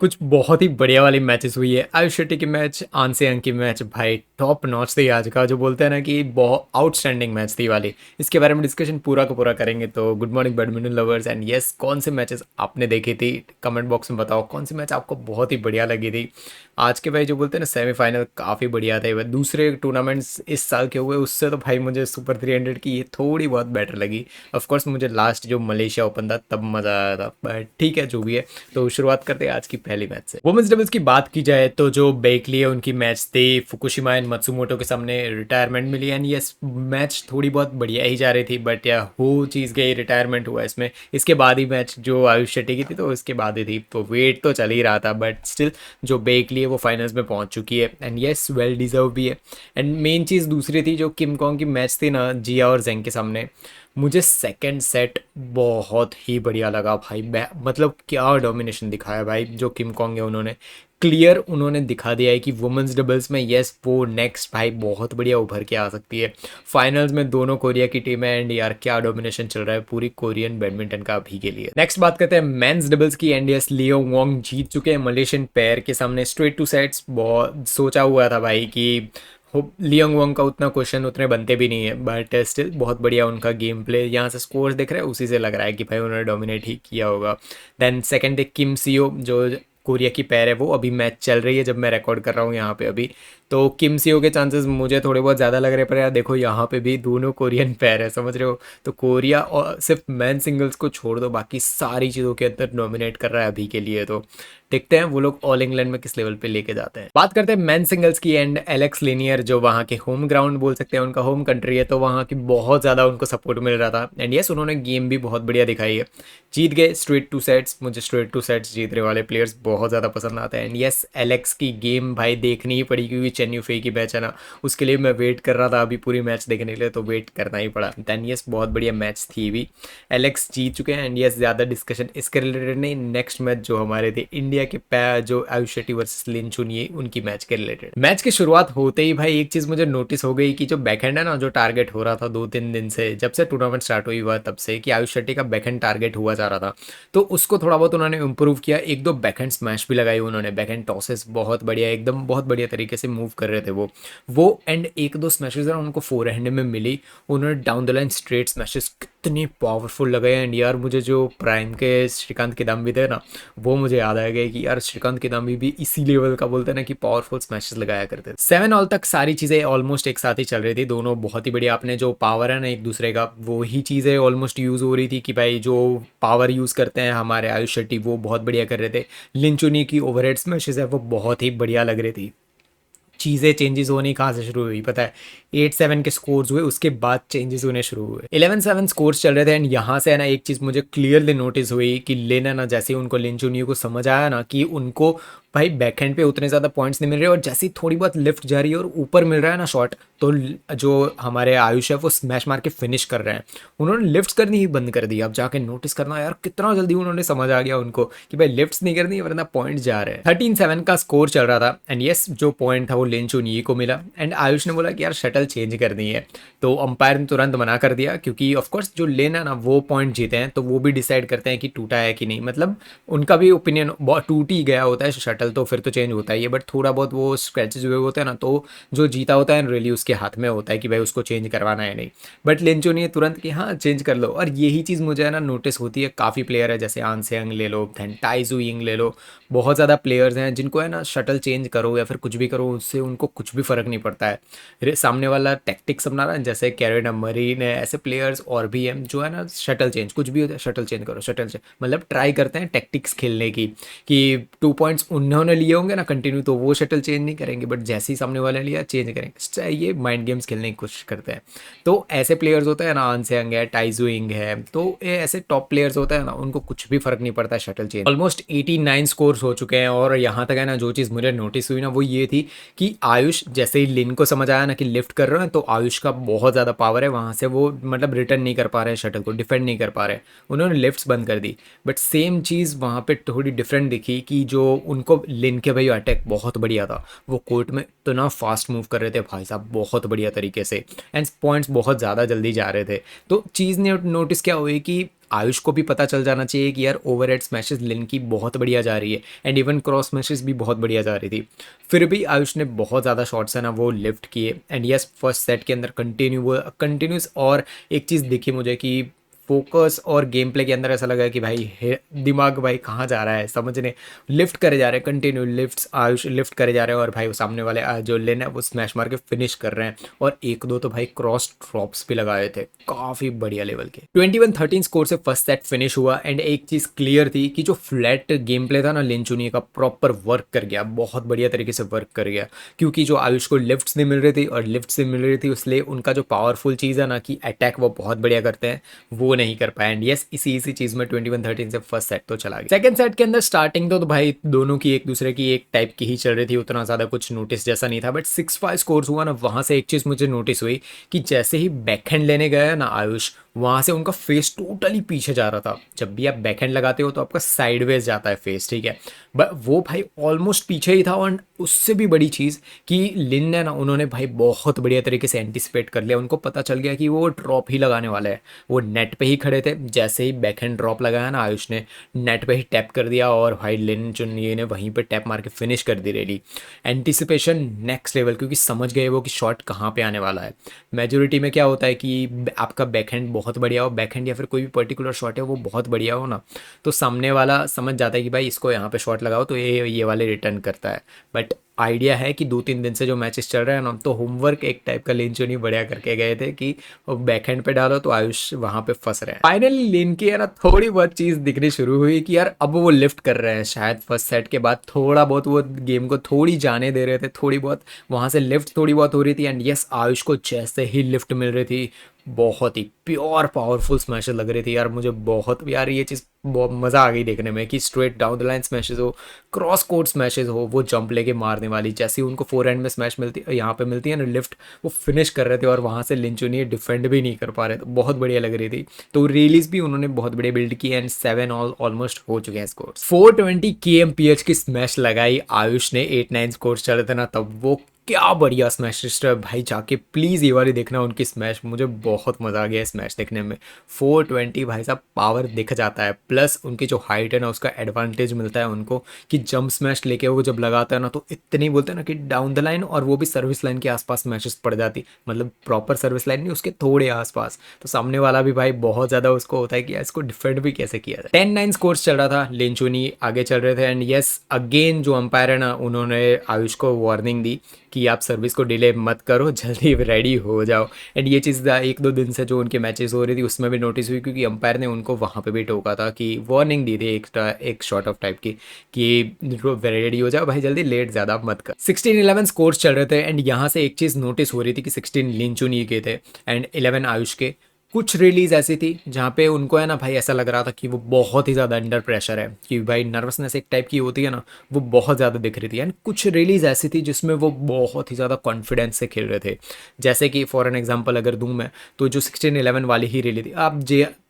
कुछ बहुत ही बढ़िया वाली मैचेस हुई है। आयुष शेट्टी की मैच, आन से अंक की मैच, भाई टॉप नॉच थी आज का। जो बोलते हैं ना कि बहुत आउटस्टैंडिंग मैच थी वाली। इसके बारे में डिस्कशन पूरा का पूरा करेंगे। तो good morning badminton lovers and yes, कौन से मैचेस आपने देखी थी कमेंट बॉक्स में बताओ। कौन सी मैच आपको बहुत ही बढ़िया लगी थी आज के। भाई जो बोलते हैं ना सेमीफाइनल काफ़ी बढ़िया थे। दूसरे टूर्नामेंट्स इस साल के हुए उससे तो भाई मुझे सुपर 300 की ये थोड़ी बहुत बेटर लगी। ऑफकोर्स मुझे लास्ट जो मलेशिया ओपन था तब मज़ा आया था, बट ठीक है जो भी है। तो शुरुआत करते हैं आज की पहली मैच से। वुमेन्स डबल्स की बात की जाए तो जो बेकली है उनकी मैच थी फुकुशिमा एंड मत्सुमोटो के सामने, रिटायरमेंट मिली एंड यस मैच थोड़ी बहुत बढ़िया ही जा रही थी, बट या हो चीज़ गई, रिटायरमेंट हुआ इसमें। इसके बाद ही मैच जो आयुष शेट्टी की थी तो इसके बाद ही थी, तो वेट तो चल ही रहा था, बट स्टिल जो बेकली है वो फाइनल्स में पहुंच चुकी है एंड यस वेल डिजर्व भी है। एंड मेन चीज़ दूसरी थी जो किम कॉन्ग की मैच थी ना जिया और जेंग के सामने। मुझे सेकंड सेट बहुत ही बढ़िया लगा भाई। मतलब क्या डोमिनेशन दिखाया भाई जो किम कॉन्ग है उन्होंने। क्लियर उन्होंने दिखा दिया है कि वुमेन्स डबल्स में यस वो नेक्स्ट भाई बहुत बढ़िया उभर के आ सकती है। फाइनल्स में दोनों कोरिया की टीम है एंड यार क्या डोमिनेशन चल रहा है पूरी कोरियन बैडमिंटन का अभी के लिए। नेक्स्ट बात करते हैं मेंस डबल्स की एंड यस लियो वोंग जीत चुके हैं मलेशियन पेयर के सामने स्ट्रेट टू सेट्स। बहुत सोचा हुआ था भाई कि लियोंग वोंग का उतना क्वेश्चन उतने बनते भी नहीं है, बट स्टिल बहुत बढ़िया उनका गेम प्ले। यहाँ से स्कोर्स देख रहे हैं उसी से लग रहा है कि भाई उन्होंने डोमिनेट ही किया होगा। देन सेकंड थे किम सियो जो कोरिया की पैर है, वो अभी मैच चल रही है जब मैं रिकॉर्ड कर रहा हूँ यहाँ पे अभी। तो किम सियो के चांसेस मुझे थोड़े बहुत ज़्यादा लग रहे हैं, पर यार देखो यहाँ पे भी दोनों कोरियन पैर है, समझ रहे हो। तो कोरिया और सिर्फ मैन सिंगल्स को छोड़ दो बाकी सारी चीज़ों के अंदर डोमिनेट कर रहा है अभी के लिए। तो देखते हैं वो लोग ऑल इंग्लैंड में किस लेवल पे लेके जाते हैं। बात करते हैं मेन सिंगल्स की एंड एलेक्स लिनियर जो वहाँ के होम ग्राउंड बोल सकते हैं, उनका होम कंट्री है, तो वहाँ की बहुत ज़्यादा उनको सपोर्ट मिल रहा था एंड यस उन्होंने गेम भी बहुत बढ़िया दिखाई है। जीत गए स्ट्रेट टू सेट्स। मुझे स्ट्रेट टू सेट्स जीतने वाले प्लेयर्स बहुत ज़्यादा पसंद आते हैं एंड यस एलेक्स की गेम भाई देखनी ही पड़ी क्योंकि चेन युफे की मैच है ना, उसके लिए मैं वेट कर रहा था अभी पूरी मैच देखने के लिए, तो वेट करना ही पड़ा। देन यस बहुत बढ़िया मैच थी भी। एलेक्स जीत चुके हैं एंड यस ज़्यादा डिस्कशन इसके रिलेटेड नहीं। नेक्स्ट मैच जो हमारे थे इंडिया के जो आयुष शेट्टी वर्सेस लिन चुनिए उनकी मैच के रिलेटेड। मैच की शुरुआत होते ही भाई एक चीज़ मुझे नोटिस हो गई कि जो बैकहैंड है ना, जो टारगेट हो रहा था 2-3 दिन से जब से टूर्नामेंट स्टार्ट हुई हुआ तब से, कि आयुष शेट्टी का बैकहैंड टारगेट हुआ जा रहा था, तो उसको थोड़ा बहुत उन्होंने इंप्रूव किया। एक दो बैकहैंड स्मैश भी लगाई उन्होंने, बैकहैंड टॉसेस बहुत बढ़िया एकदम बहुत बढ़िया तरीके से मूव कर रहे थे वो एंड एक दो स्मैशेस उनको फोर हैंड में मिली। उन्होंने down the line straight smashes कितने पावरफुल लगे एंड यार मुझे जो प्राइम के श्रीकांत किदाम्बी थे ना, वो मुझे याद आ गया कि यार श्रीकांत किदाम्बी भी इसी लेवल का बोलते हैं ना कि पावरफुल स्मैशेस लगाया करते थे। 7 ऑल तक सारी चीज़ें ऑलमोस्ट एक साथ ही चल रही थी, दोनों बहुत ही बढ़िया। अपने जो पावर है ना एक दूसरे का, वो ही चीज़ें ऑलमोस्ट यूज़ हो रही थी कि भाई जो पावर यूज़ करते हैं हमारे आयुष शेट्टी वो बहुत बढ़िया कर रहे थे। लिंचुनी की ओवरहेड स्मैशेस है वो बहुत ही बढ़िया लग रही थी। चीज़ें चेंजेस होनी कहाँ से शुरू हुई पता है, 8-7 के स्कोर्स हुए उसके बाद चेंजेस होने शुरू हुए। 11-7 स्कोर्स चल रहे थे एंड यहाँ से है ना एक चीज़ मुझे क्लियरली नोटिस हुई कि लिन है ना, जैसे उनको लिन चुनियो को समझ आया ना कि उनको भाई बैकहैंड पे उतने ज़्यादा पॉइंट्स नहीं मिल रहे और जैसे ही थोड़ी बहुत लिफ्ट जा रही है और ऊपर मिल रहा है ना शॉट, तो जो हमारे आयुष है वो स्मैश मार के फिनिश कर रहे हैं। उन्होंने लिफ्ट्स करनी ही बंद कर दी। अब जाके नोटिस करना यार कितना जल्दी उन्होंने समझ आ गया उनको कि भाई लिफ्ट्स नहीं करनी वरना पॉइंट जा रहे हैं। 13-7 का स्कोर चल रहा था एंड यस जो पॉइंट था वो लिन चुनियो को मिला एंड आयुष ने बोला कि यार शटल चेंज करनी है, तो अंपायर ने तुरंत मना कर दिया क्योंकि ऑफकोर्स जो लेन है ना वो पॉइंट जीते हैं तो वो भी डिसाइड करते हैं कि टूटा है कि नहीं। मतलब उनका भी ओपिनियन टूट ही गया होता है शटल तो फिर तो चेंज होता ही है, बट थोड़ा बहुत वो स्क्रैचेज हुए होते हैं ना, तो जो जीता होता है रियली उसके हाथ में होता है कि भाई उसको चेंज करवाना है नहीं। बट लेंचो ने तुरंत कि हाँ चेंज कर लो। और यही चीज़ मुझे है ना नोटिस होती है, काफ़ी प्लेयर है जैसे आन सेंग ले लो, देन टाइजू यिंग ले लो, बहुत ज़्यादा प्लेयर्स हैं जिनको है ना शटल चेंज करो या फिर कुछ भी करो उससे उनको कुछ भी फ़र्क नहीं पड़ता है। सामने वाला टैक्टिक्स अपना रहा है, जैसे कैरेन मरीन है, ऐसे प्लेयर्स और भी हैं जो है ना शटल चेंज कुछ भी होता है शटल चेंज करो शटल चेंज, मतलब ट्राई करते हैं टैक्टिक्स खेलने की कि 2 पॉइंट्स उन्होंने लिए होंगे ना कंटिन्यू तो वो शटल चेंज नहीं करेंगे, बट जैसे ही सामने वाले ने लिया चेंज करेंगे। ये माइंड गेम्स खेलने की कोशिश करते हैं। तो ऐसे प्लेयर्स होते हैं ना, आन सेंग है, टाइजुइंग है, तो ये ऐसे टॉप प्लेयर्स होते हैं ना उनको कुछ भी फर्क नहीं पड़ता है शटल चेंज। ऑलमोस्ट 89 स्कोर्स हो चुके हैं और यहाँ तक है ना जो चीज़ मुझे नोटिस हुई ना वो ये थी कि आयुष जैसे ही लिन को समझ आया ना कि लिफ्ट कर रहे हैं तो आयुष का बहुत ज़्यादा पावर है, वहाँ से वो मतलब रिटर्न नहीं कर पा रहे हैं शटल को, डिफेंड नहीं कर पा रहे, उन्होंने लिफ्ट्स बंद कर दी। बट सेम चीज़ वहाँ पे थोड़ी डिफरेंट दिखी कि जो उनको लिन के भाई अटैक बहुत बढ़िया था, वो कोर्ट में इतना फास्ट मूव कर रहे थे भाई साहब बहुत बढ़िया तरीके से एंड पॉइंट्स बहुत ज़्यादा जल्दी जा रहे थे। तो चीज़ ने नोटिस क्या हुई कि आयुष को भी पता चल जाना चाहिए कि यार ओवरहेड स्मैशेस लिन की बहुत बढ़िया जा रही है एंड इवन क्रॉस स्मैशेस भी बहुत बढ़िया जा रही थी। फिर भी आयुष ने बहुत ज़्यादा शॉट्स है ना वो लिफ्ट किए एंड यस फर्स्ट सेट के अंदर कंटिन्यूस। और एक चीज़ दिखी मुझे कि फोकस और गेम प्ले के अंदर ऐसा लगा कि भाई दिमाग भाई कहाँ जा रहा है समझने, लिफ्ट करे जा रहे हैं, कंटिन्यू लिफ्ट्स आयुष लिफ्ट करे जा रहे हैं और भाई वो सामने वाले जो लेन है वो स्मैश मार के फिनिश कर रहे हैं और एक दो तो भाई क्रॉस ड्रॉप्स भी लगाए थे काफ़ी बढ़िया लेवल के। 21-13 स्कोर से फर्स्ट सेट फिनिश हुआ एंड एक चीज़ क्लियर थी कि जो फ्लैट गेम प्ले था ना लिन चुनिए का प्रॉपर वर्क कर गया, बहुत बढ़िया तरीके से वर्क कर गया, क्योंकि जो आयुष को लिफ्ट्स नहीं मिल रही थी और लिफ्ट्स नहीं मिल रही थी इसलिए उनका जो पावरफुल चीज़ है ना कि अटैक वो बहुत बढ़िया करते हैं वो नहीं कर पाए। एंड यस इसी चीज में 21-13 से फर्स्ट सेट तो चला गया। सेकंड सेट के अंदर स्टार्टिंग तो भाई दोनों की एक दूसरे की एक टाइप की ही चल रही थी, उतना ज्यादा कुछ नोटिस जैसा नहीं था, बट 6-5 स्कोर्स हुआ ना वहां से एक चीज मुझे नोटिस हुई कि जैसे ही बैकहैंड लेने गया ना आयुष वहां से उनका फेस टोटली पीछे जा रहा था। जब भी आप बैकहैंड लगाते हो तो आपका साइडवेज जाता है फेस, ठीक है, बट वो भाई ऑलमोस्ट पीछे ही था। और उससे भी बड़ी चीज़ कि लिन ने ना उन्होंने भाई बहुत बढ़िया तरीके से एंटिसिपेट कर लिया, उनको पता चल गया कि वो ड्रॉप ही लगाने वाला है। वो नेट पे ही खड़े थे, जैसे ही बैकहैंड ड्रॉप लगाया ना आयुष ने नेट पे ही टैप कर दिया और भाई लिन चुनिए ने वहीं पे टैप मार के फिनिश कर दी रेडी। एंटिसिपेशन नेक्स्ट लेवल, क्योंकि समझ गए वो कि शॉट कहाँ पे आने वाला है। मेजोरिटी में क्या होता है कि आपका बैकहैंड बहुत बढ़िया हो, बैकहैंड या फिर कोई भी पर्टिकुलर शॉट है वो बहुत बढ़िया हो ना, तो सामने वाला समझ जाता है कि भाई इसको यहाँ पे शॉट लगाओ तो ये वाले रिटर्न करता है। बट आइडिया है कि 2-3 दिन से जो मैचेस चल रहे हैं ना तो होमवर्क एक टाइप का लिन चुनी बढ़िया करके गए थे कि बैकहैंड पे डालो तो आयुष वहां पे फंस रहे हैं। फाइनली लिन की है ना थोड़ी बहुत चीज दिखनी शुरू हुई कि यार अब वो लिफ्ट कर रहे हैं, शायद फर्स्ट सेट के बाद थोड़ा बहुत वो गेम को थोड़ी जाने दे रहे थे, थोड़ी बहुत वहां से लिफ्ट थोड़ी बहुत हो रही थी। एंड यस आयुष को जैसे ही लिफ्ट मिल रही थी बहुत ही प्योर पावरफुल स्मैशेस लग रही थी यार, मुझे बहुत यार ये चीज़ बहुत मज़ा आ गई देखने में कि straight down the line smashes हो, क्रॉस कोर्ट स्मैशेस हो, वो जंप लेके मारने वाली, जैसे ही उनको फोर हैंड में स्मैश मिलती यहाँ पे मिलती है ना लिफ्ट, वो फिनिश कर रहे थे और वहाँ से लिंचुनी डिफेंड भी नहीं कर पा रहे, तो बहुत बढ़िया लग रही थी। तो रिलीज भी उन्होंने बहुत बढ़िया बिल्ड की एंड 7 ऑलमोस्ट हो चुके हैं स्कोर। 420 kmph की स्मैश लगाई आयुष ने, 8-9 स्कोर चले थे ना तब, वो क्या बढ़िया स्मैश है भाई, जाके प्लीज़ ये वाली देखना उनकी स्मैश, मुझे बहुत मज़ा आ गया स्मैश देखने में। 420 भाई साहब पावर दिख जाता है, प्लस उनकी जो हाइट है ना उसका एडवांटेज मिलता है उनको कि जंप स्मैश लेके वो जब लगाता है ना तो इतनी बोलते हैं ना कि डाउन द लाइन, और वो भी सर्विस लाइन के आसपास स्मैशेस पड़ जाती, मतलब प्रॉपर सर्विस लाइन नहीं उसके थोड़े आसपास, तो सामने वाला भी भाई बहुत ज़्यादा उसको होता है कि यार इसको डिफेंड भी कैसे किया जाए। 10-9 स्कोर्स चल रहा था, लिंचुनी आगे चल रहे थे एंड यस अगेन जो अंपायर है ना उन्होंने आयुष को वार्निंग दी कि आप सर्विस को डिले मत करो, जल्दी रेडी हो जाओ। एंड ये चीज़ 1-2 दिन से जो उनके मैचेस हो रही थी उसमें भी नोटिस हुई, क्योंकि अंपायर ने उनको वहाँ पे भी टोका था कि वार्निंग दी थी एक शॉर्ट ऑफ टाइप की कि रेडी हो जाओ भाई, जल्दी लेट ज़्यादा मत कर। 16-11 स्कोर्स चल रहे थे एंड यहाँ से एक चीज़ नोटिस हो रही थी कि 16 लिंचुनी के थे एंड 11 आयुष के। कुछ रिलीज ऐसी थी जहाँ पे उनको है ना भाई ऐसा लग रहा था कि वो बहुत ही ज़्यादा अंडर प्रेशर है, कि भाई नर्वसनेस एक टाइप की होती है ना वो बहुत ज़्यादा दिख रही थी। एंड कुछ रिलीज ऐसी थी जिसमें वो बहुत ही ज़्यादा कॉन्फिडेंस से खेल रहे थे, जैसे कि फॉर एन एग्जांपल अगर दूं मैं तो जो 16-11 वाली ही रिली थी, आप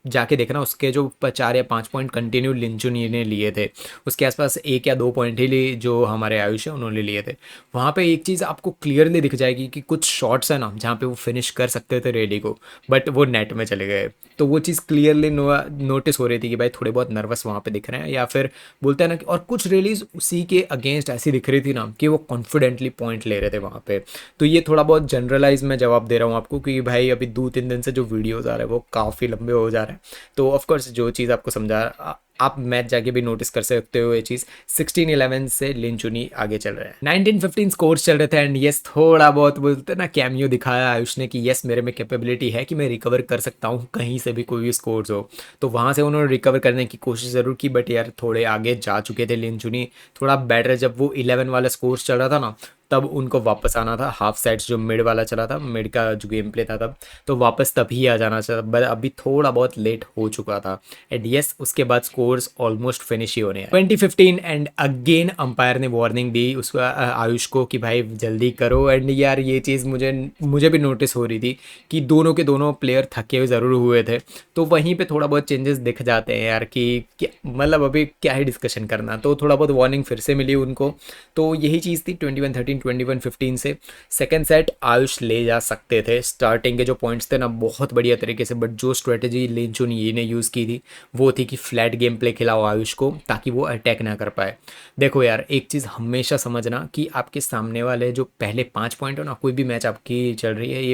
जाके देखना उसके जो 4 या 5 पॉइंट कंटिन्यू लिंचुनी ने लिए थे, उसके आसपास 1 या 2 पॉइंट ही लिए जो हमारे आयुष है उन्होंने लिए थे। वहाँ पे एक चीज़ आपको क्लियरली दिख जाएगी कि कुछ शॉट्स है ना जहाँ पे वो फिनिश कर सकते थे रेडी को, बट वो नेट में चले गए, तो वो चीज़ क्लियरली नोटिस हो रही थी कि भाई थोड़े बहुत नर्वस वहाँ पे दिख रहे हैं, या फिर बोलते हैं ना कि और कुछ रिलीज उसी के अगेंस्ट ऐसी दिख रही थी ना कि वो कॉन्फिडेंटली पॉइंट ले रहे थे वहाँ पे। तो ये थोड़ा बहुत जनरलाइज मैं जवाब दे रहा हूँ आपको, क्योंकि भाई अभी 2-3 दिन से जो वीडियोज़ आ रहे हैं वो काफ़ी लंबे हो जा रहे हैं, तो ऑफकोर्स जो चीज़ आपको समझा आप मैच जाके भी नोटिस कर सकते हो ये चीज़। 16-11 से लिंचुनी आगे चल रहा है, 19-15 स्कोर्स चल रहे थे एंड यस थोड़ा बहुत बोलते ना कैमियो दिखाया आयुष ने कि यस मेरे में कैपेबिलिटी है कि मैं रिकवर कर सकता हूँ कहीं से भी कोई भी स्कोर्स हो, तो वहाँ से उन्होंने रिकवर करने की कोशिश ज़रूर की, बट यार थोड़े आगे जा चुके थे लिंचुनी, थोड़ा बेटर। जब वो 11 वाला स्कोर्स चल रहा था ना तब उनको वापस आना था, हाफ सेट्स जो मिड वाला चला था, मिड का जो गेम प्ले था तब, तो वापस तभी आ जाना चाहिए, बट अभी थोड़ा बहुत लेट हो चुका था। एंड यस उसके बाद स्कोर्स ऑलमोस्ट फिनिश ही होने हैं। 2015 एंड अगेन अंपायर ने वार्निंग दी उसको आयुष को कि भाई जल्दी करो। एंड यार ये चीज़ मुझे भी नोटिस हो रही थी कि दोनों के दोनों प्लेयर थके हुए ज़रूर हुए थे, तो वहीं पे थोड़ा बहुत चेंजेस दिख जाते हैं यार कि मतलब अभी क्या ही डिस्कशन करना, तो थोड़ा बहुत वार्निंग फिर से मिली उनको। तो यही चीज़ थी 21-13 21-15 से सेकेंड सेट आयुष ले जा सकते थे। स्टार्टिंग के जो पॉइंट्स थे ना बहुत बढ़िया तरीके से, बट जो स्ट्रेटेजी लिन चुनयी ने यूज़ की थी वो थी कि फ्लैट गेम प्ले खिलाओ आयुष को ताकि वो अटैक ना कर पाए। देखो यार, एक चीज़ हमेशा समझना कि आपके सामने वाले जो पहले 5 पॉइंट हो ना, कोई भी मैच आपकी चल रही है,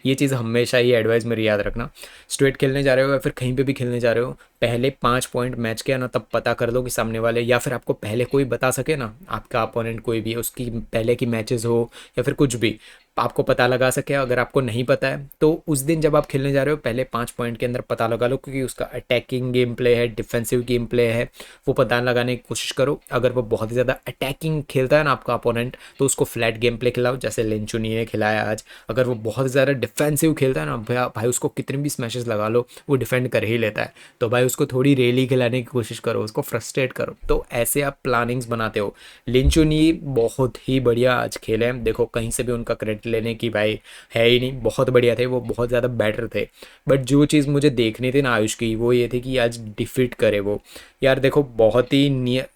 ये चीज़ हमेशा ये एडवाइस मेरी याद रखना। स्ट्रेट खेलने जा रहे हो या फिर कहीं पे भी खेलने जा रहे हो, पहले 5 पॉइंट मैच के ना तब पता कर लो कि सामने वाले, या फिर आपको पहले कोई बता सके ना, आपका अपोनेंट कोई भी उसकी पहले की मैचेस हो या फिर कुछ भी आपको पता लगा सके। अगर आपको नहीं पता है तो उस दिन जब आप खेलने जा रहे हो पहले 5 पॉइंट के अंदर पता लगा लो, क्योंकि उसका अटैकिंग गेम प्ले है, डिफेंसिव गेम प्ले है, वो पता लगाने की कोशिश करो। अगर वो बहुत ही ज़्यादा अटैकिंग खेलता है ना आपका अपोनेंट, तो उसको फ्लैट गेम प्ले खिलाओ, जैसे लिंचुनी ने खिलाया आज। अगर वो बहुत ज़्यादा डिफेंसिव खेलता है ना भाई, उसको कितने भी स्मैशेस लगा लो वो डिफेंड कर ही लेता है, तो भाई उसको थोड़ी रैली खिलाने की कोशिश करो, उसको फ्रस्ट्रेट करो। तो ऐसे आप प्लानिंग्स बनाते हो। लिंचुनी बहुत ही बढ़िया आज खेले हैं, देखो कहीं से भी उनका क्रेडिट लेने की भाई है ही नहीं, बहुत बढ़िया थे वो, बहुत ज़्यादा बेटर थे। बट जो चीज़ मुझे देखनी थी ना आयुष की, वो ये थी कि आज डिफीट करे वो। यार देखो बहुत ही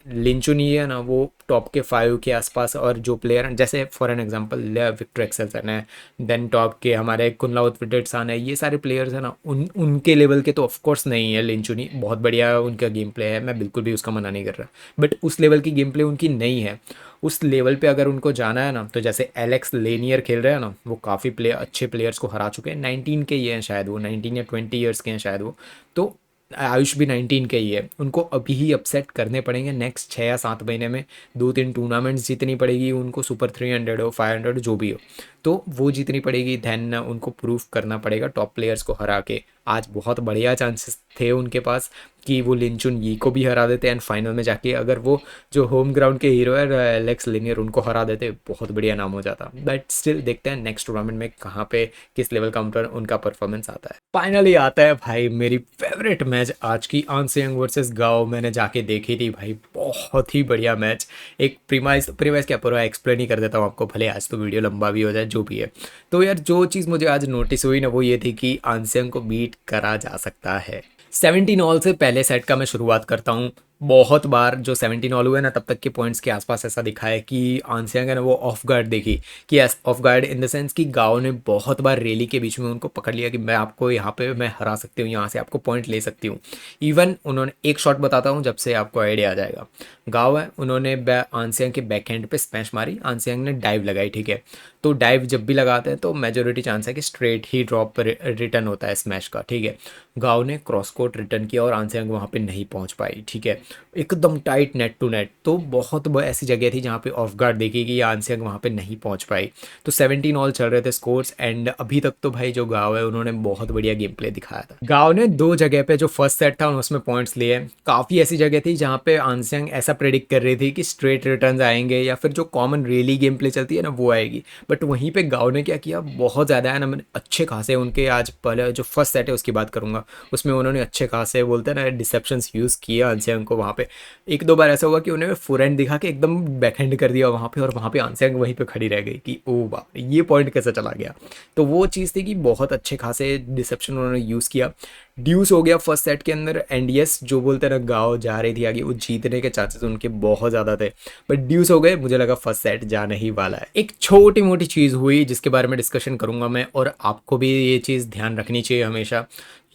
लिंचू नहीं है ना, वो टॉप के 5 के आसपास, और जो प्लेयर हैं जैसे for an example Viktor Axelsen है, देन टॉप के हमारे कुनलाउत विटेट्सान है, ये सारे प्लेयर्स हैं ना, उनके लेवल के तो ऑफकोर्स नहीं है। लिंचुनी बहुत बढ़िया उनका गेम प्ले है, मैं बिल्कुल भी उसका मना नहीं कर रहा, बट उस लेवल की गेम प्ले उनकी नहीं है। उस लेवल पे अगर उनको जाना है ना, तो जैसे एलेक्स लेनियर खेल रहे हैं ना, वो काफ़ी अच्छे प्लेयर्स को हरा चुके हैं। 19 के ही हैं शायद वो, 19 या 20 ईयर्स के हैं शायद वो। तो आयुष भी 19 के ही है, उनको अभी ही अपसेट करने पड़ेंगे नेक्स्ट 6 या 7 महीने में। 2-3 टूर्नामेंट्स जीतनी पड़ेगी उनको, सुपर 300 हो 500 जो भी हो, तो वो जीतनी पड़ेगी। देन उनको प्रूफ करना पड़ेगा टॉप प्लेयर्स को हरा के। आज बहुत बढ़िया चांसेस थे उनके पास कि वो लिंचुन यी को भी हरा देते, एंड फाइनल में जाके अगर वो जो होम ग्राउंड के हीरो है एलेक्स लिनियर, उनको हरा देते, बहुत बढ़िया नाम हो जाता। बट स्टिल देखते हैं नेक्स्ट टूर्नामेंट में कहाँ पे किस लेवल का उनका परफॉर्मेंस आता है। फाइनली आता है भाई मेरी फेवरेट मैच आज की, आंसियांग वर्सेस गाओ। मैंने जाके देखी थी भाई, बहुत ही बढ़िया मैच। एक प्रीमाइज क्या पूरा एक्सप्लेन ही कर देता हूँ आपको, भले आज तो वीडियो लंबा भी हो जाए, जो भी है। तो यार जो चीज़ मुझे आज नोटिस हुई ना, वो ये थी कि आंसियांग को बीट करा जा सकता है। 17 ऑल से पहले सेट का मैं शुरुआत करता हूँ। बहुत बार जो 17 ऑल हुए ना, तब तक के पॉइंट्स के आसपास ऐसा दिखा है कि आंसियांग है ना वो ऑफ गार्ड देखी, कि of guard in the sense कि गाँव ने बहुत बार रैली के बीच में उनको पकड़ लिया कि मैं आपको यहाँ पे मैं हरा सकती हूँ, यहाँ से आपको पॉइंट ले सकती हूँ। इवन उन्होंने एक शॉट बताता हूँ जब से आपको आइडिया आ जाएगा। गाँव है, उन्होंने आंसियांग के बैक हैंड पे स्मैश मारी, आंसियांग ने डाइव लगाई, ठीक है। तो डाइव जब भी लगाते हैं तो मेजोरिटी चांस है कि स्ट्रेट ही ड्रॉप पर रिटर्न होता है स्मैश का, ठीक है। गाँव ने क्रॉस कोर्ट रिटर्न किया और आंसियांग वहाँ पे नहीं पहुँच पाई, ठीक है। एकदम टाइट नेट टू नेट, तो बहुत ऐसी जगह थी जहाँ पे ऑफ गार्ड देखी कि आंसियांग वहाँ पे नहीं पहुँच पाई। तो 17 ऑल चल रहे थे स्कोर्स, एंड अभी तक तो भाई जो गाँव है उन्होंने बहुत बढ़िया गेम प्ले दिखाया था। गाँव ने 2 जगह पे जो फर्स्ट सेट था उसमें पॉइंट्स लिए। काफ़ी ऐसी जगह थी जहाँ पे आंसियांग ऐसा प्रेडिक्ट कर रही थी कि स्ट्रेट रिटर्न आएंगे या फिर जो कॉमन रेली गेम प्ले चलती है ना वो आएगी, बट वहीं पे गाँव ने क्या किया, बहुत ज़्यादा है ना, मैंने अच्छे खासे उनके आज पहले जो फर्स्ट सेट है उसकी बात करूँगा, उसमें उन्होंने अच्छे खासे बोलते हैं ना डिसेप्शंस यूज़ किए आंसियांग को। वहाँ पे 1-2 बार ऐसा हुआ कि उन्हें फोरहैंड दिखा के एकदम बैकहैंड कर दिया वहाँ पे, और वहाँ पे आंसियांग वहीं पे खड़ी रह गई कि ओ बाप ये पॉइंट कैसे चला गया। तो वो चीज़ थी कि बहुत अच्छे खासे डिसेप्शन उन्होंने यूज़ किया। ड्यूस हो गया फर्स्ट सेट के अंदर, एंड यस जो बोलते हैं ना गाँव जा रही थी आगे, वो जीतने के चांसेस उनके बहुत ज़्यादा थे, बट ड्यूस हो गए। मुझे लगा फर्स्ट सेट जाने ही वाला है। एक छोटी मोटी चीज़ हुई जिसके बारे में डिस्कशन करूंगा मैं, और आपको भी ये चीज़ ध्यान रखनी चाहिए हमेशा।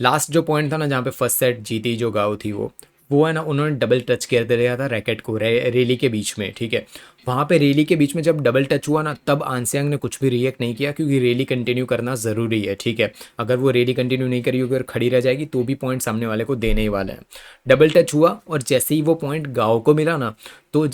लास्ट जो पॉइंट था ना जहाँ पे फर्स्ट सेट जीती जो गाँव थी, वो है ना उन्होंने डबल टच कर दिया था रैकेट को रैली के बीच में, ठीक है। वहाँ पे रैली के बीच में जब डबल टच हुआ ना, तब आंसियांग ने कुछ भी रिएक्ट नहीं किया, क्योंकि रैली कंटिन्यू करना ज़रूरी है, ठीक है। अगर वो रैली कंटिन्यू नहीं करेगी, अगर खड़ी रह जाएगी तो भी पॉइंट सामने वाले को देने ही वाले हैं। डबल टच हुआ और जैसे ही वो पॉइंट गाँव को मिला ना, तो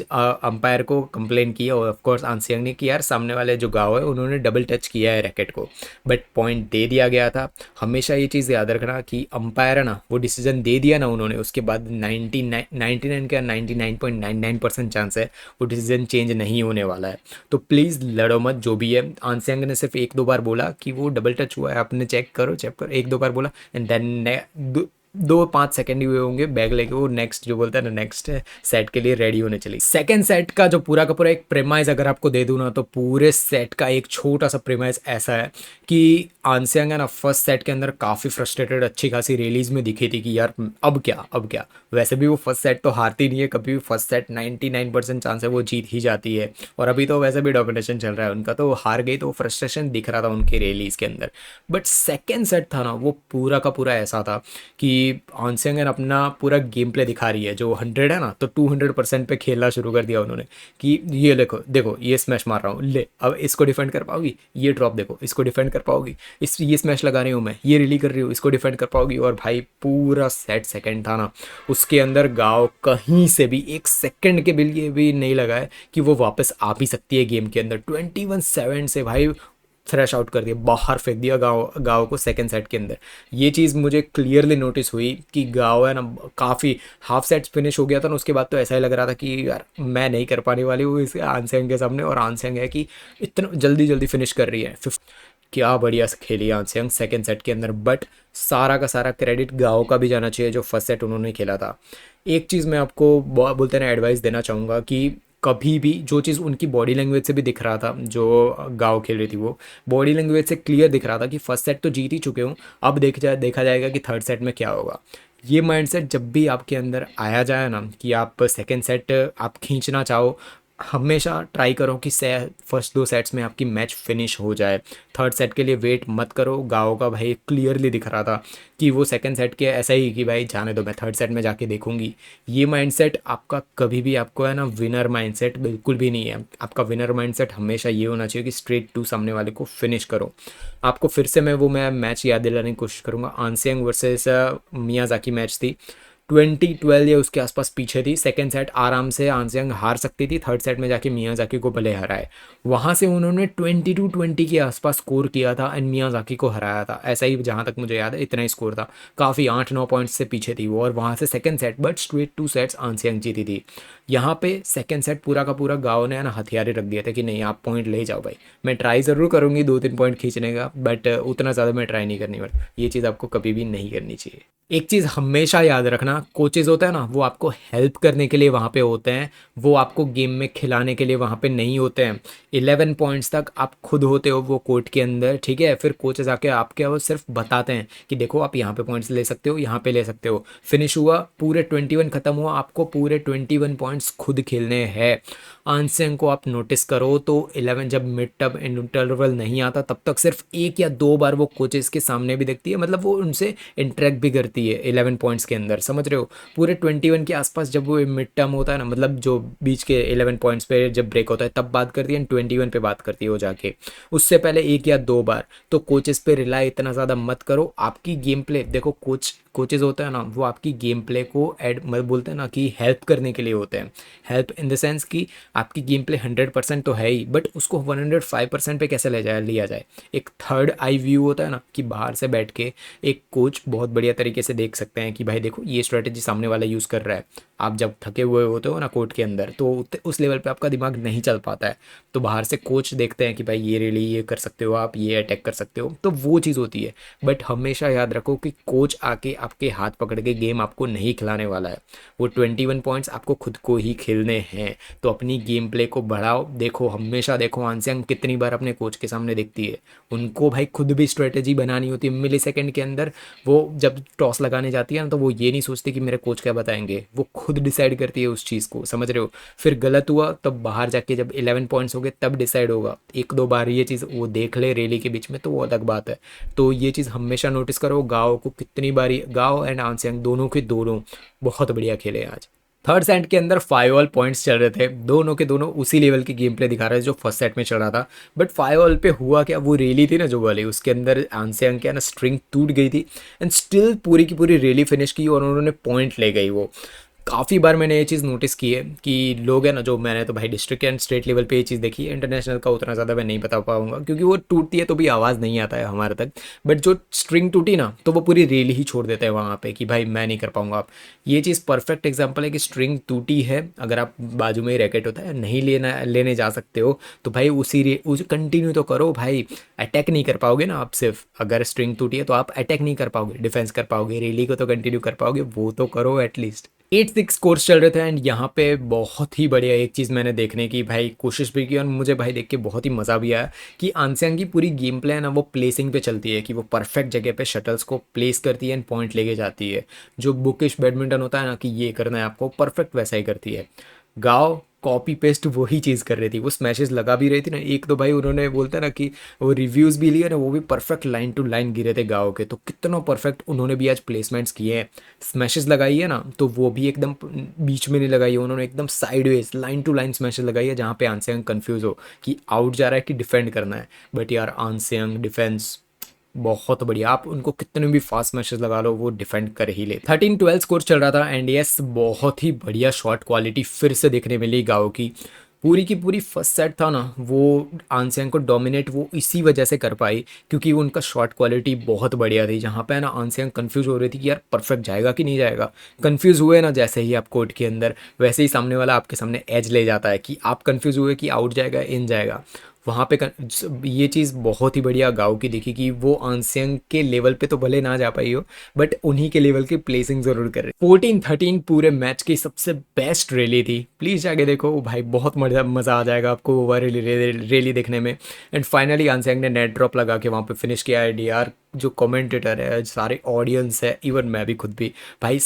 अंपायर को कंप्लेन किया, और ऑफकोर्स आंसियांग ने कि यार सामने वाले जो गाँव है उन्होंने डबल टच किया है रैकेट को, बट पॉइंट दे दिया गया था। हमेशा ये चीज़ याद रखना कि अंपायर है ना, वो डिसीजन दे दिया ना उन्होंने, उसके बाद 99 का 99.99% चांस है वो डिसीजन चेंज नहीं होने वाला है। तो प्लीज़ लड़ो मत जो भी है। आंसियांग ने सिर्फ 1-2 बार बोला कि वो डबल टच हुआ है, आपने चेक करो 1-2 बार बोला, एंड देन 2-5 सेकंड ही हुए होंगे, बैग लेके वो नेक्स्ट जो बोलता है ना नेक्स्ट सेट के लिए रेडी होने चली। सेकंड सेट का जो पूरा का पूरा एक प्रेमाइज अगर आपको दे दूँ ना, तो पूरे सेट का एक छोटा सा प्रेमाइज ऐसा है कि आंसियांग है ना फर्स्ट सेट के अंदर काफ़ी फ्रस्ट्रेटेड अच्छी खासी रिलीज में दिखी थी कि यार अब क्या। वैसे भी वो फर्स्ट सेट तो हारती नहीं है कभी भी, फर्स्ट सेट 99% चांस है वो जीत ही जाती है। और अभी तो वैसे भी डोमिनेशन चल रहा है उनका, तो हार गई तो फ्रस्ट्रेशन दिख रहा था उनकी रिलीज के अंदर। बट सेकेंड सेट था ना वो पूरा का पूरा ऐसा था कि ऑनसेंगन अपना पूरा गेम प्ले दिखा रही है, जो 100 है ना तो 200% पे खेलना शुरू कर दिया उन्होंने कि ये देखो देखो ये स्मैश मार रहा हूँ, ले अब इसको डिफेंड कर पाओगी, ये ड्रॉप देखो इसको डिफेंड कर पाओगी, इस ये स्मैश लगा रही हूँ मैं, ये रिली कर रही हूँ, इसको डिफेंड कर पाओगी। और भाई पूरा सेट सेकंड था ना उसके अंदर गाँव कहीं से भी 1 सेकंड के लिए भी नहीं लगा है कि वो वापस आ भी सकती है गेम के अंदर। 21-7 से भाई थ्रैश आउट कर दिया, बाहर फेंक दिया गाँव गाँव को सेकंड सेट के अंदर। ये चीज़ मुझे क्लियरली नोटिस हुई कि गाँव है ना काफ़ी हाफ सेट्स फिनिश हो गया था ना, उसके बाद तो ऐसा ही लग रहा था कि यार मैं नहीं कर पाने वाली हूँ इस आनसेंग के सामने। और आनसेंग है कि इतना जल्दी जल्दी फिनिश कर रही है। क्या बढ़िया खेली आनसेंग सेकंड सेट के अंदर। बट सारा का सारा क्रेडिट गाँव का भी जाना चाहिए जो फर्स्ट सेट उन्होंने खेला था। एक चीज़ मैं आपको बोलते ना एडवाइस देना चाहूँगा कि कभी भी जो चीज़ उनकी बॉडी लैंग्वेज से भी दिख रहा था, जो गाँव खेल रही थी वो बॉडी लैंग्वेज से क्लियर दिख रहा था कि फर्स्ट सेट तो जीत ही चुके हूँ, अब देखा जाएगा कि थर्ड सेट में क्या होगा। ये माइंडसेट जब भी आपके अंदर आया जाए ना कि आप सेकेंड सेट आप खींचना चाहो, हमेशा ट्राई करो कि फर्स्ट 2 सेट्स में आपकी मैच फिनिश हो जाए। थर्ड सेट के लिए वेट मत करो। गाँव का भाई क्लियरली दिख रहा था कि वो सेकंड सेट के ऐसा ही कि भाई जाने दो, मैं थर्ड सेट में जाके देखूंगी। ये माइंडसेट आपका कभी भी आपको है ना विनर माइंडसेट बिल्कुल भी नहीं है। आपका विनर माइंडसेट हमेशा ये होना चाहिए कि स्ट्रेट टू सामने वाले को फिनिश करो। आपको फिर से मैं मैच याद दिलाने की कोशिश करूँगा। आंसियांग वर्सेस मियाजाकी मैच थी 2012 या उसके आसपास पीछे थी। सेकंड सेट आराम से आंसियांग हार सकती थी, थर्ड सेट में जाके मियाजाकी को भले हराए। वहाँ से उन्होंने 22-20 के आसपास स्कोर किया था एंड मियाजाकी को हराया था। ऐसा ही जहाँ तक मुझे याद है इतना ही स्कोर था, काफ़ी 8-9 पॉइंट्स से पीछे थी वो। और वहाँ से second set but straight 2 sets An Seyoung जीती थी। यहाँ पे सेकंड सेट पूरा का पूरा गाँव ने ना हथियारे रख दिए थे कि नहीं आप पॉइंट ले जाओ भाई। मैं ट्राई ज़रूर करूँगी 2-3 पॉइंट खींचने का, बट उतना ज़्यादा मैं ट्राई नहीं करनी। बट ये चीज़ आपको कभी भी नहीं करनी चाहिए। एक चीज़ हमेशा याद रखना, कोचेज़ होता है ना वो आपको हेल्प करने के लिए वहाँ पे होते हैं, वो आपको गेम में खिलाने के लिए वहाँ पे नहीं होते हैं। 11 पॉइंट्स तक आप खुद होते हो वो कोर्ट के अंदर, ठीक है। फिर कोचेज़ आके आपके वो सिर्फ बताते हैं कि देखो आप यहाँ पे पॉइंट्स ले सकते हो, यहाँ पे ले सकते हो। फिनिश हुआ, पूरे 21 ख़त्म हुआ, आपको पूरे 21 पॉइंट्स खुद खेलने हैं। आंसियांग को आप नोटिस करो तो 11 जब मिड टर्म इंटरवल नहीं आता तब तक सिर्फ 1 या 2 बार वो कोचेज़ के सामने भी देखती है, मतलब वो उनसे इंटरेक्ट भी करती है 11 पॉइंट्स के अंदर, समझ रहे हो। पूरे 21 के आसपास जब वो मिड टर्म होता है ना, मतलब जो बीच के 11 पॉइंट्स पे जब ब्रेक होता है तब बात करती है, 21 पे बात करती है वो जाके। उससे पहले 1 या 2 बार। तो कोचेस पे रिलाई इतना ज़्यादा मत करो। आपकी गेम प्ले देखो, कोचेज होता है ना वो आपकी गेम प्ले को मतलब बोलते हैं ना कि हेल्प करने के लिए होते हैं। हेल्प इन द सेंस कि आपकी गेम प्ले 100% तो है ही, बट उसको 105% पे कैसे लिया जाए। एक थर्ड आई व्यू होता है ना कि बाहर से बैठ के एक कोच बहुत बढ़िया तरीके से देख सकते हैं कि भाई देखो ये स्ट्रेटेजी सामने वाला यूज़ कर रहा है। आप जब थके हुए होते हो ना कोर्ट के अंदर, तो उस लेवल पे आपका दिमाग नहीं चल पाता है, तो बाहर से कोच देखते हैं कि भाई ये रियली ये कर सकते हो, आप ये अटैक कर सकते हो, तो वो चीज़ होती है। बट हमेशा याद रखो कि कोच आके आपके हाथ पकड़ के गेम आपको नहीं खिलाने वाला है। वो 21 पॉइंट्स आपको खुद को ही खेलने हैं। तो अपनी गेम प्ले को बढ़ाओ। देखो हमेशा देखो आंसियांग कितनी बार अपने कोच के सामने देखती है। उनको भाई खुद भी स्ट्रेटेजी बनानी होती है मिली सेकेंड के अंदर। वो जब टॉस लगाने जाती है ना तो वो ये नहीं सोचती कि मेरे कोच क्या बताएंगे, वो खुद डिसाइड करती है उस चीज़ को, समझ रहे हो। फिर गलत हुआ तब बाहर जाके जब 11 पॉइंट्स हो गए तब डिसाइड होगा। 1-2 बार ये चीज़ वो देख ले रैली के बीच में तो वो अलग बात है। तो ये चीज़ हमेशा नोटिस करो। गाँव को कितनी बारी गाँव एंड आंसियांग दोनों के दोनों बहुत बढ़िया खेले आज। थर्ड सेट के अंदर 5 ऑल पॉइंट्स चल रहे थे, दोनों के दोनों उसी लेवल की गेम प्ले दिखा रहे थे जो फर्स्ट सेट में चल रहा था। बट 5 ऑल पे हुआ क्या, वो रैली थी ना जो वाली, उसके अंदर आंसियांग क्या ना स्ट्रिंग टूट गई थी एंड स्टिल पूरी की पूरी रैली फिनिश की और उन्होंने पॉइंट ले गई वो। काफ़ी बार मैंने ये चीज़ नोटिस की है कि लोग हैं ना, जो मैंने तो भाई डिस्ट्रिक्ट एंड स्टेट लेवल पे ये चीज़ देखी है, इंटरनेशनल का उतना ज़्यादा मैं नहीं बता पाऊंगा क्योंकि वो टूटती है तो भी आवाज़ नहीं आता है हमारे तक। बट जो स्ट्रिंग टूटी ना तो वो पूरी रील ही छोड़ देते हैं वहाँ पे कि भाई मैं नहीं कर पाऊंगा। आप ये चीज़ परफेक्ट एग्जांपल है कि स्ट्रिंग टूटी है, अगर आप बाजू में ही रैकेट होता है नहीं लेने जा सकते हो तो भाई उस कंटिन्यू तो करो भाई। अटैक नहीं कर पाओगे ना आप, सिर्फ अगर स्ट्रिंग टूटी है तो आप अटैक नहीं कर पाओगे, डिफेंस कर पाओगे, रैली को तो कंटिन्यू कर पाओगे, वो तो करो एटलीस्ट। 8-6 कोर्स चल रहे थे एंड यहाँ पे बहुत ही बढ़िया एक चीज़ मैंने देखने की भाई कोशिश भी की और मुझे भाई देख के बहुत ही मज़ा भी आया कि आंसियांग की पूरी गेम प्ले है ना वो प्लेसिंग पे चलती है कि वो परफेक्ट जगह पे शटल्स को प्लेस करती है एंड पॉइंट लेके जाती है। जो बुकिश बैडमिंटन होता है ना कि ये करना है आपको, परफेक्ट वैसा ही करती है। गाँव कॉपी पेस्ट वही चीज़ कर रही थी, वो स्मैशेस लगा भी रही थी ना, एक तो भाई उन्होंने बोलते हैं ना कि वो रिव्यूज़ भी लिए ना, वो भी परफेक्ट लाइन टू लाइन गिरे थे गाँव के, तो कितना परफेक्ट उन्होंने भी आज प्लेसमेंट्स किए हैं। स्मैशेस लगाई है ना तो वो भी एकदम बीच में नहीं लगाई है उन्होंने, एकदम sideways line to line smashes लगाई है जहाँ पे आंसेयंग कंफ्यूज हो कि आउट जा रहा है कि डिफेंड करना है। बट यार आंसेयंग डिफेंस बहुत बढ़िया, आप उनको कितने भी फास्ट मैचेस लगा लो वो डिफेंड कर ही ले। 13-12 स्कोर चल रहा था एंड यस बहुत ही बढ़िया शॉट क्वालिटी फिर से देखने मिली गाँव की। पूरी की पूरी फर्स्ट सेट था ना वो आंसियांग को डोमिनेट वो इसी वजह से कर पाई क्योंकि उनका शॉट क्वालिटी बहुत बढ़िया थी। जहाँ पे ना आंसियांग कंफ्यूज हो रही थी कि यार परफेक्ट जाएगा कि नहीं जाएगा, कंफ्यूज हुए ना जैसे ही आप कोर्ट के अंदर, वैसे ही सामने वाला आपके सामने एज ले जाता है कि आप कंफ्यूज हुए कि आउट जाएगा इन जाएगा। वहाँ पे ये चीज़ बहुत ही बढ़िया गाँव की देखी कि वो आंसियांग के लेवल पे तो भले ना जा पाई हो बट उन्हीं के लेवल की प्लेसिंग ज़रूर कर रही। 14-13 पूरे मैच की सबसे बेस्ट रैली थी, प्लीज़ जाके देखो भाई, बहुत मज़ा आ जाएगा आपको वो रैली देखने में। एंड फाइनली आंसियांग ने नेट ड्रॉप लगा के वहाँ पे फिनिश किया है। डीआर जो कमेंटेटर है, सारे ऑडियंस है, इवन मैं भी खुद भी भाई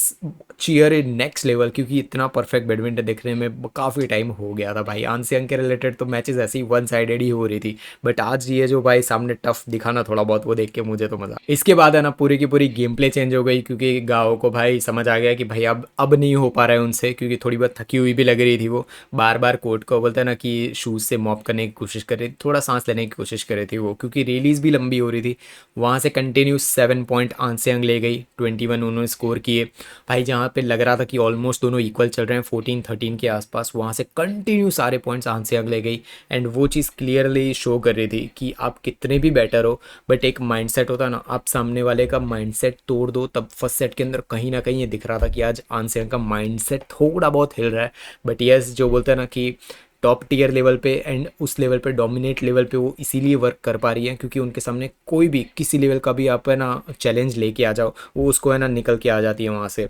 चीयर इन नेक्स्ट लेवल क्योंकि इतना परफेक्ट बैडमिंटन देखने में काफ़ी टाइम हो गया था भाई। आंसियांग के रिलेटेड तो मैचेस ऐसे ही वन साइडेड ही हो रही थी बट आज ये जो भाई सामने टफ दिखाना थोड़ा बहुत वो देख के मुझे तो मज़ा। इसके बाद है ना पूरी की पूरी गेम प्ले चेंज हो गई क्योंकि गाँव को भाई समझ आ गया कि भाई अब नहीं हो पा रहा है उनसे, क्योंकि थोड़ी बहुत थकी हुई भी लग रही थी। वो बार बार कोर्ट को बोलते हैं ना कि शूज़ से मॉप करने की कोशिश कर रही थी, थोड़ा सांस लेने की कोशिश कर रही थी वो, क्योंकि रिलीज़ भी लंबी हो रही थी। वहाँ से कंटिन्यू 7 पॉइंट आंसियांग ले गई, 21 उन्होंने स्कोर किए भाई, जहाँ पे लग रहा था कि ऑलमोस्ट दोनों इक्वल चल रहे हैं 14-13 के आसपास, वहाँ से कंटिन्यू सारे पॉइंट्स आंसियांग ले गई। एंड वो चीज़ क्लियरली शो कर रही थी कि आप कितने भी बेटर हो बट एक माइंडसेट होता है ना, आप सामने वाले का माइंडसेट तोड़ दो। तब फर्स्ट सेट के अंदर कहीं ना कहीं ये दिख रहा था कि आज आंसियांग का माइंडसेट थोड़ा बहुत हिल रहा है। बट यस जो बोलते हैं ना कि टॉप टीयर लेवल पे एंड उस लेवल पे डोमिनेट लेवल पे वो इसीलिए वर्क कर पा रही है क्योंकि उनके सामने कोई भी किसी लेवल का भी आप है ना चैलेंज लेके आ जाओ वो उसको है ना निकल के आ जाती है वहाँ से।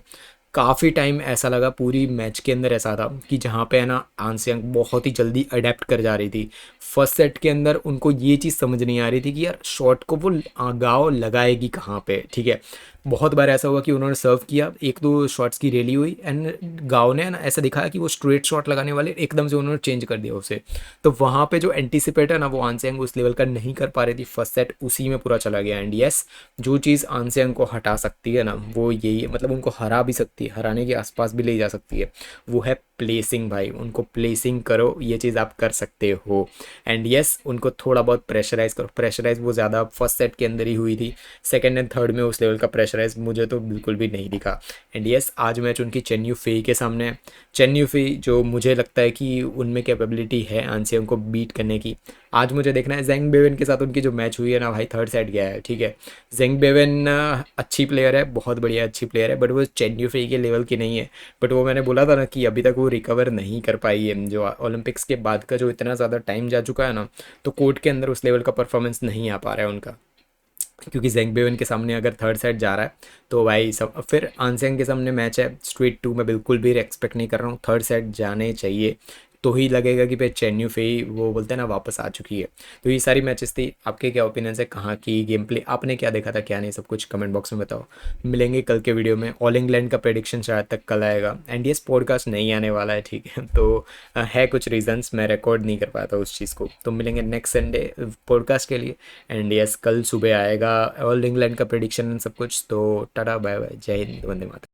काफ़ी टाइम ऐसा लगा पूरी मैच के अंदर ऐसा था कि जहाँ पे है ना आंसियांग बहुत ही जल्दी अडेप्ट कर जा रही थी। फर्स्ट सेट के अंदर उनको ये चीज़ समझ नहीं आ रही थी कि यार शॉट को वो गाँव लगाएगी कहाँ पे, ठीक है। बहुत बार ऐसा हुआ कि उन्होंने सर्व किया, एक दो शॉट्स की रैली हुई एंड गाँव ने ना ऐसा दिखाया कि वो स्ट्रेट शॉट लगाने वाले एकदम से उन्होंने चेंज कर दिया उसे। तो वहाँ पे जो एंटीसिपेट है ना वो आंसियांग उस लेवल का नहीं कर पा रही थी, फर्स्ट सेट उसी में पूरा चला गया। एंड यस जो चीज़ आंसियांग को हटा सकती है ना वो यही है, मतलब उनको हरा भी सकती है, हराने के आसपास भी ले जा सकती है, वो है प्लेसिंग भाई। उनको प्लेसिंग करो, ये चीज़ आप कर सकते हो। एंड यस उनको थोड़ा बहुत प्रेशराइज करो, प्रेशराइज वो ज़्यादा फर्स्ट सेट के अंदर ही हुई थी, सेकेंड एंड थर्ड में उस लेवल का प्रेशराइज मुझे तो बिल्कुल भी नहीं दिखा। एंड यस आज मैच उनकी चेन युफेई के सामने है। चेन युफेई जो मुझे लगता है कि उनमें कैपेबिलिटी है आंसियांग को बीट करने की। आज मुझे देखना है जेंग बेवेन के साथ उनकी जो मैच हुई है ना भाई, थर्ड सेट गया है, ठीक है। जेंग बेवेन अच्छी प्लेयर है, बहुत बढ़िया अच्छी प्लेयर है बट वो चेन युफेई के लेवल की नहीं है। बट वो मैंने बोला था ना कि अभी तक वो रिकवर नहीं कर पाई है, जो ओलंपिक्स के बाद का जो इतना ज़्यादा टाइम जा चुका है ना, तो कोर्ट के अंदर उस लेवल का परफॉर्मेंस नहीं आ पा रहा है उनका। क्योंकि जेंग बेवन के सामने अगर थर्ड सेट जा रहा है तो भाई सब, फिर आंसियांग के सामने मैच है स्ट्रीट 2 में, बिल्कुल भी एक्सपेक्ट नहीं कर रहा हूँ, थर्ड सेट जाने चाहिए तो ही लगेगा कि भाई चेन युफेई वो बोलते हैं ना वापस आ चुकी है। तो ये सारी मैचेस थी, आपके क्या ओपिनियन है, कहाँ की गेम प्ले, आपने क्या देखा था क्या नहीं, सब कुछ कमेंट बॉक्स में बताओ। मिलेंगे कल के वीडियो में, ऑल इंग्लैंड का प्रेडिक्शन शायद तक कल आएगा एंड ये पॉडकास्ट नहीं आने वाला है, ठीक है। तो है कुछ रीजंस, मैं रिकॉर्ड नहीं कर पाया था उस चीज़ को। तो मिलेंगे नेक्स्ट संडे पॉडकास्ट के लिए एंड यस कल सुबह आएगा ऑल इंग्लैंड का प्रेडिक्शन सब कुछ। तो टाटा बाय बाय, जय हिंद, वंदे मातरम।